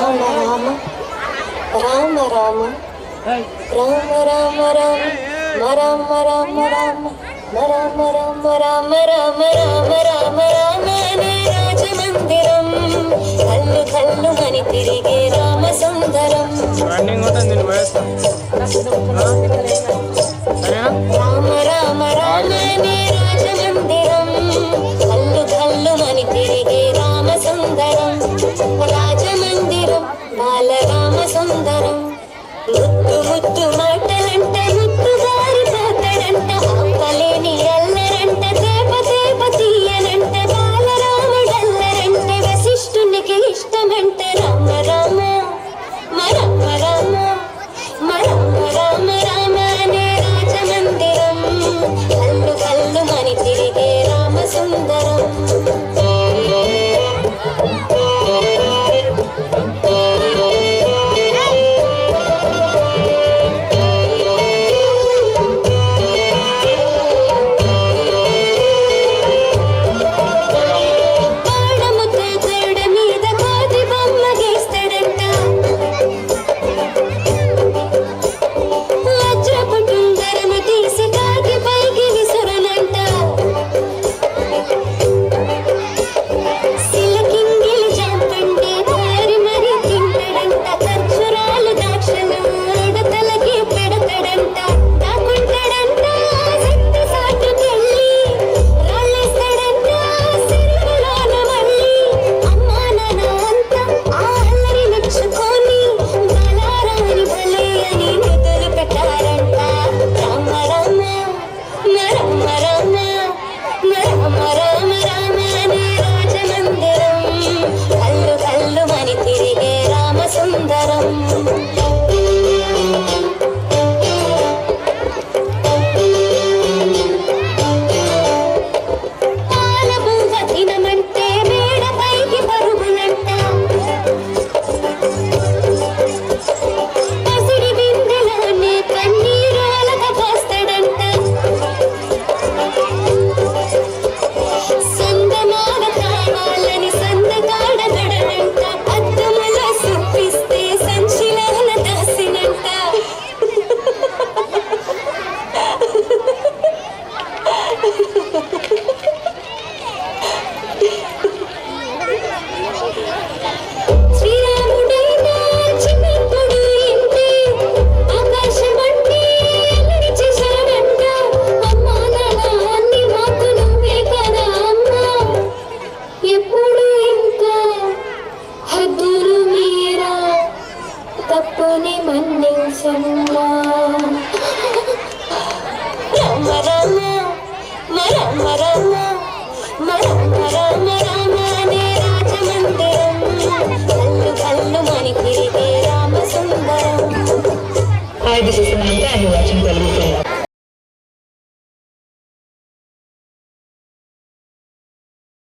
రామ రామ రామ రామ రామ రామ రామ రామ రామ రామ రామ రామ రామ రామ రామ రామ అనే రాజమందిరం కల్లు కల్లు మని తిరిగే రామ సుందరం రామ రామ రామ అనే రాజమందిరం కల్లు కల్లు మని తిరిగే రామ సుందరం రాజమందిరం బాల రామ సుందరం ముద్దు ముద్దు మాటలంట ముద్దు గారిపోతాడంట ఆపలేని అల్లరంట తేప తేప తీయనంట బాలరాముడల్లరంటే వశిష్ఠునికి ఇష్టమంట రామ రామ రామ రామ రామ రామ రామ అనే రాజమందిరం కల్లు కల్లు మని తిరిగే రామ సుందరం తప్పుని మన్నించమ్మా రామ రామ రామ రామ రామ రామ రామ అనే రాజమందిరం కల్లు కల్లు మని తిరిగే రామ సుందరం. Hi, this is Samantha and you're watching Telugu Film.